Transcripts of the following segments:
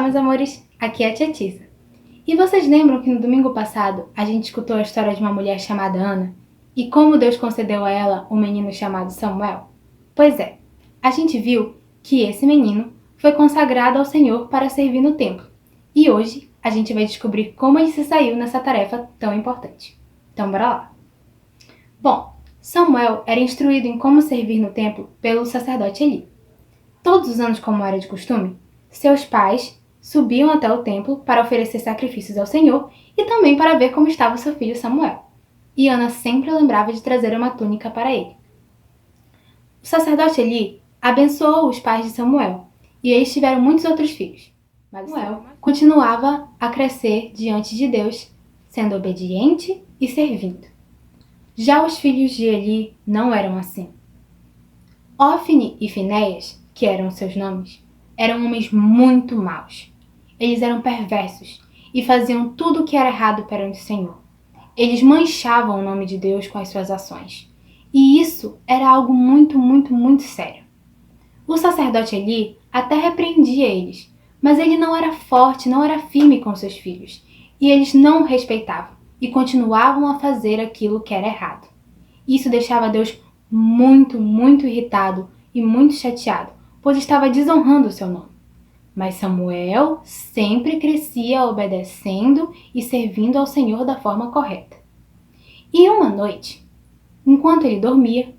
meus amores, aqui é a Tia Tisa. E vocês lembram que no domingo passado a gente escutou a história de uma mulher chamada Ana e como Deus concedeu a ela um menino chamado Samuel? Pois é, a gente viu que esse menino foi consagrado ao Senhor para servir no templo. E hoje a gente vai descobrir como ele se saiu nessa tarefa tão importante. Então bora lá! Bom, Samuel era instruído em como servir no templo pelo sacerdote Eli. Todos os anos, como era de costume, seus pais subiam até o templo para oferecer sacrifícios ao Senhor e também para ver como estava seu filho Samuel. E Ana sempre lembrava de trazer uma túnica para ele. O sacerdote Eli abençoou os pais de Samuel e eles tiveram muitos outros filhos. Mas Samuel continuava a crescer diante de Deus, sendo obediente e servindo. Já os filhos de Eli não eram assim. Ofni e Finéias, que eram seus nomes, eram homens muito maus. Eles eram perversos e faziam tudo o que era errado perante o Senhor. Eles manchavam o nome de Deus com as suas ações. E isso era algo muito sério. O sacerdote Eli até repreendia eles, mas ele não era forte, não era firme com seus filhos. E eles não o respeitavam e continuavam a fazer aquilo que era errado. Isso deixava Deus muito irritado e muito chateado, pois estava desonrando o seu nome. Mas Samuel sempre crescia obedecendo e servindo ao Senhor da forma correta. E uma noite, enquanto ele dormia,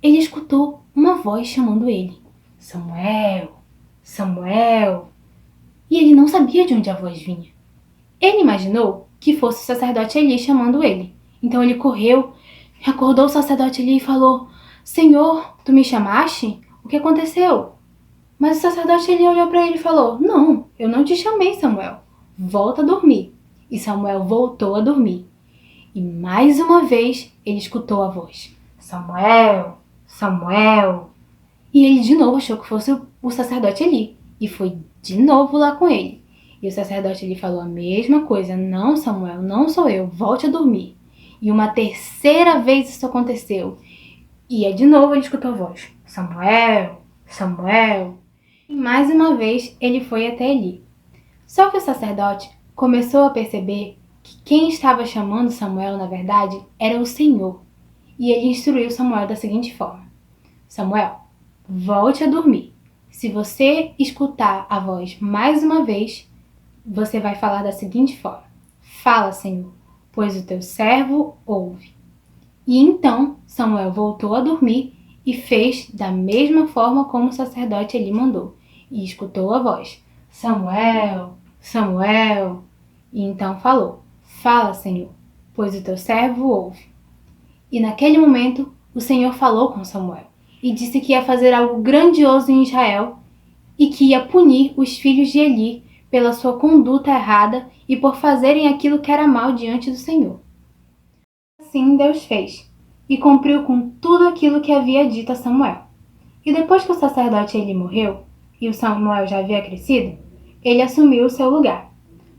ele escutou uma voz chamando ele. Samuel, Samuel. E ele não sabia de onde a voz vinha. Ele imaginou que fosse o sacerdote Eli chamando ele. Então ele correu, acordou o sacerdote Eli e falou: Senhor, tu me chamaste? O que aconteceu? Mas o sacerdote Eli olhou para ele e falou: Não, eu não te chamei, Samuel. Volta a dormir. E Samuel voltou a dormir. E mais uma vez ele escutou a voz: Samuel, Samuel. E ele de novo achou que fosse o sacerdote Eli. E foi de novo lá com ele. E o sacerdote Eli falou a mesma coisa: Não, Samuel, não sou eu. Volte a dormir. E uma terceira vez isso aconteceu. E de novo ele escutou a voz: Samuel, Samuel. E mais uma vez ele foi até Eli. Só que o sacerdote começou a perceber que quem estava chamando Samuel, na verdade, era o Senhor. E ele instruiu Samuel da seguinte forma: Samuel, volte a dormir. Se você escutar a voz mais uma vez, você vai falar da seguinte forma: Fala, Senhor, pois o teu servo ouve. E então Samuel voltou a dormir e fez da mesma forma como o sacerdote Eli mandou. E escutou a voz: Samuel, Samuel. E então falou: Fala, Senhor, pois o teu servo ouve. E naquele momento o Senhor falou com Samuel e disse que ia fazer algo grandioso em Israel e que ia punir os filhos de Eli pela sua conduta errada e por fazerem aquilo que era mal diante do Senhor. Assim Deus fez, e cumpriu com tudo aquilo que havia dito a Samuel. E depois que o sacerdote Eli morreu, e o Samuel já havia crescido, ele assumiu o seu lugar.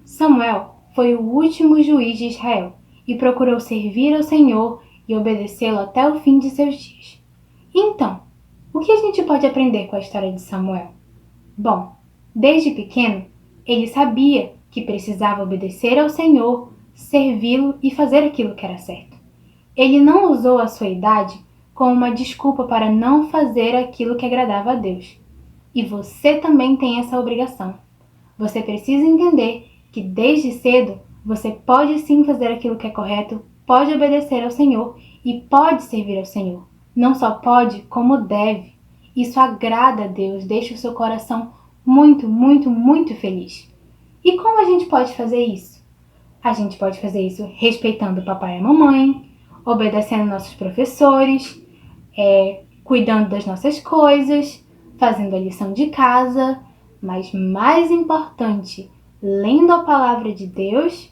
Samuel foi o último juiz de Israel, e procurou servir ao Senhor e obedecê-lo até o fim de seus dias. Então, o que a gente pode aprender com a história de Samuel? Bom, desde pequeno, ele sabia que precisava obedecer ao Senhor, servi-lo e fazer aquilo que era certo. Ele não usou a sua idade como uma desculpa para não fazer aquilo que agradava a Deus. E você também tem essa obrigação. Você precisa entender que desde cedo você pode sim fazer aquilo que é correto, pode obedecer ao Senhor e pode servir ao Senhor. Não só pode, como deve. Isso agrada a Deus, deixa o seu coração muito feliz. E como a gente pode fazer isso? A gente pode fazer isso respeitando o papai e a mamãe, obedecendo nossos professores, cuidando das nossas coisas, fazendo a lição de casa, mas mais importante, lendo a palavra de Deus,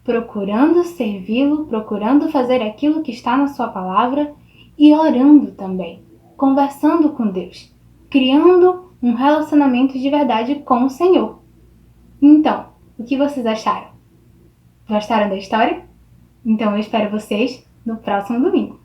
procurando servi-lo, procurando fazer aquilo que está na sua palavra e orando também, conversando com Deus, criando um relacionamento de verdade com o Senhor. Então, o que vocês acharam? Gostaram da história? Então eu espero vocês no próximo domingo.